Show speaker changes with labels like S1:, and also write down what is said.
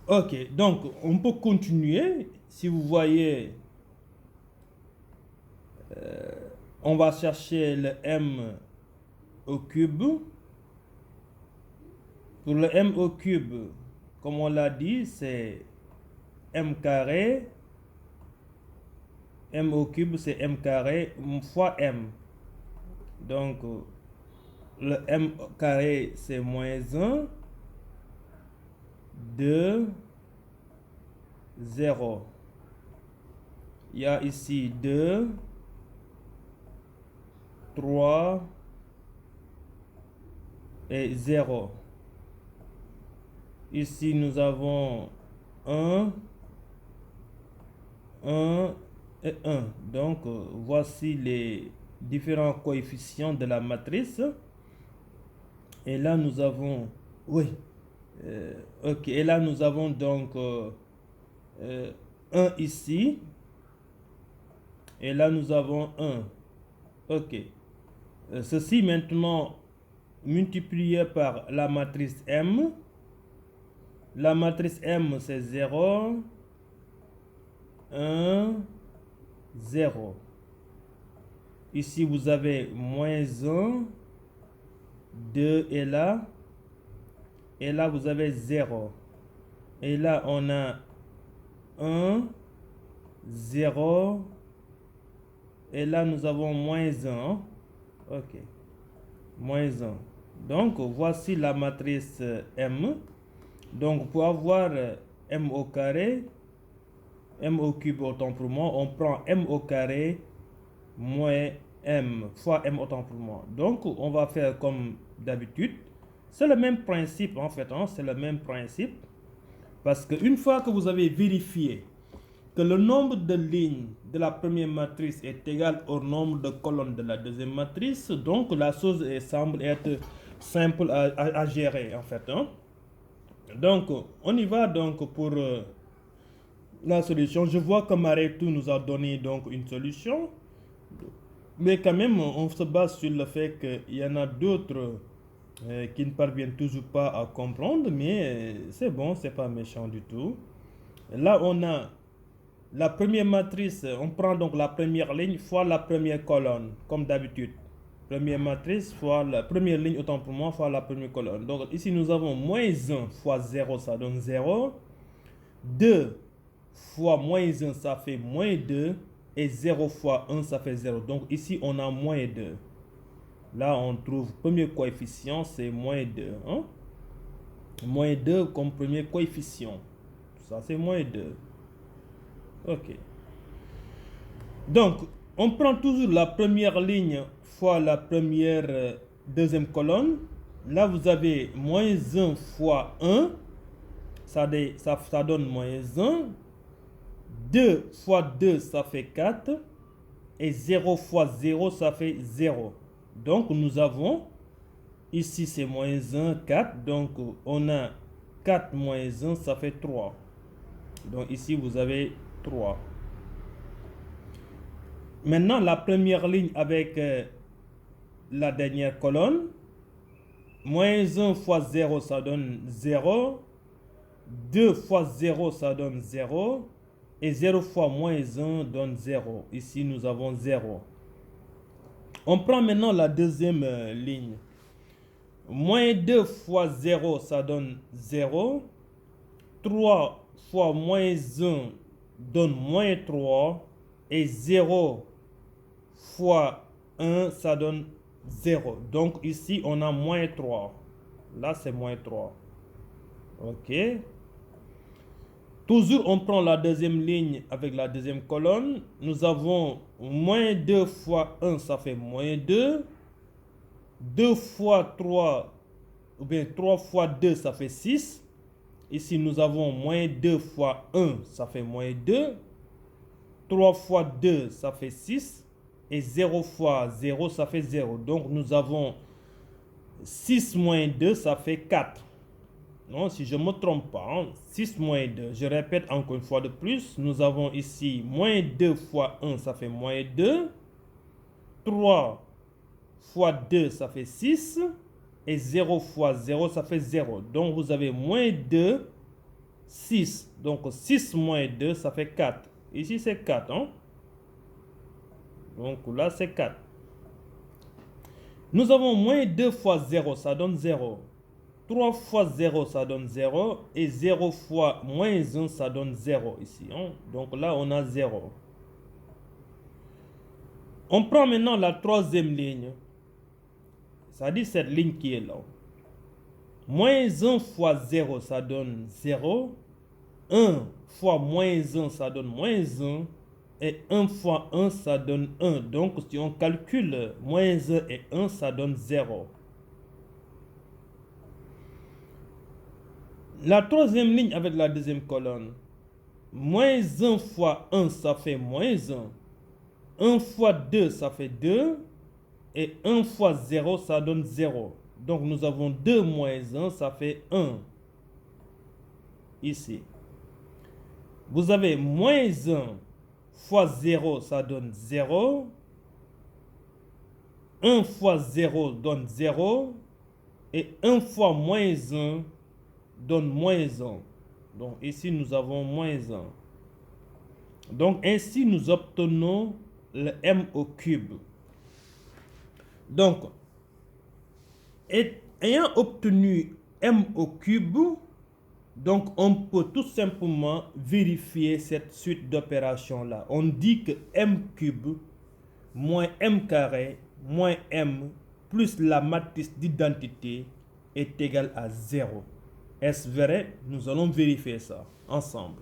S1: Ok, donc on peut continuer. Si vous voyez, on va chercher le m au cube. Pour le m au cube, comme on l'a dit, c'est m carré. M au cube, c'est m carré fois m. Donc, le m carré, c'est moins 1, 2, 0. Il y a ici 2, 3 et 0. Ici, nous avons 1, 1 et 1. Donc, voici les différents coefficients de la matrice. Et là, nous avons... Oui. Ok. Et là, nous avons donc 1 ici. Et là, nous avons 1. Ok. Ceci maintenant multiplié par la matrice M. La matrice M, c'est 0, 1, 0. Ici, vous avez moins 1, 2 est là. Et là, vous avez 0. Et là, on a 1, 0. Et là, nous avons moins 1. Ok. Moins 1. Donc, voici la matrice M. Donc, pour avoir m au carré, m au cube autant pour moi, on prend m au carré moins m fois m autant pour moi. Donc, on va faire comme d'habitude. C'est le même principe en fait, c'est le même principe. Parce qu'une fois que vous avez vérifié que le nombre de lignes de la première matrice est égal au nombre de colonnes de la deuxième matrice, donc la chose semble être simple à gérer en fait. Donc, on y va donc pour la solution. Je vois que Maretou nous a donné donc une solution. Mais quand même, on se base sur le fait qu'il y en a d'autres qui ne parviennent toujours pas à comprendre. Mais c'est bon, c'est pas méchant du tout. Là, on a la première matrice. On prend donc la première ligne fois la première colonne, comme d'habitude. Première matrice fois la première ligne, autant pour moi, fois la première colonne. Donc ici, nous avons moins 1 fois 0, ça donne 0. 2 fois moins 1, ça fait moins 2. Et 0 fois 1, ça fait 0. Donc ici, on a moins 2. Là, on trouve premier coefficient, c'est moins 2. Moins 2 comme premier coefficient. Ça, c'est moins 2. Ok. Donc, on prend toujours la première ligne fois la première deuxième colonne. Là, vous avez moins 1 fois 1. Ça donne moins 1. 2 fois 2, ça fait 4. Et 0 fois 0, ça fait 0. Donc, nous avons, ici c'est moins 1, 4. Donc, on a 4 moins 1, ça fait 3. Donc, ici, vous avez 3. Maintenant, la première ligne avec la dernière colonne. Moins 1 fois 0, ça donne 0. 2 fois 0, ça donne 0. Et 0 fois moins 1 donne 0. Ici, nous avons 0. On prend maintenant la deuxième ligne. Moins 2 fois 0, ça donne 0. 3 fois moins 1 donne moins 3. Et 0 fois 1, ça donne 0. Donc ici, on a moins 3. Là, c'est moins 3. Ok. Toujours, on prend la deuxième ligne avec la deuxième colonne. Nous avons moins 2 fois 1, ça fait moins 2. 2 fois 3, ou bien 3 fois 2, ça fait 6. Ici, nous avons moins 2 fois 1, ça fait moins 2. 3 fois 2, ça fait 6. Et 0 fois 0, ça fait 0. Donc, nous avons 6 moins 2, ça fait 4. Non, si je ne me trompe pas, 6 moins 2. Je répète encore une fois de plus. Nous avons ici moins 2 fois 1, ça fait moins 2. 3 fois 2, ça fait 6. Et 0 fois 0, ça fait 0. Donc, vous avez moins 2 6. Donc 6 moins 2, ça fait 4. Ici, c'est 4. Hein? Donc là, c'est 4. Nous avons moins 2 fois 0, ça donne 0. 3 fois 0, ça donne 0. Et 0 fois moins 1, ça donne 0 ici. Hein? Donc là, on a 0. On prend maintenant la troisième ligne. C'est-à-dire cette ligne qui est là. Moins 1 fois 0, ça donne 0. 1 fois moins 1, ça donne moins 1. Et 1 fois 1, ça donne 1. Donc, si on calcule moins 1 et 1, ça donne 0. La troisième ligne avec la deuxième colonne. Moins 1 fois 1, ça fait moins 1. 1 fois 2, ça fait 2. Et 1 fois 0, ça donne 0. Donc, nous avons 2 moins 1, ça fait 1. Ici. Vous avez moins 1 fois 0, ça donne 0. 1 fois 0 donne 0. Et 1 fois moins 1 donne moins 1. Donc, ici, nous avons moins 1. Donc, ainsi, nous obtenons le m au cube. Donc, ayant obtenu m au cube, donc on peut tout simplement vérifier cette suite d'opérations-là. On dit que m cube moins m carré moins m plus la matrice d'identité est égal à 0. Est-ce vrai? Nous allons vérifier ça ensemble.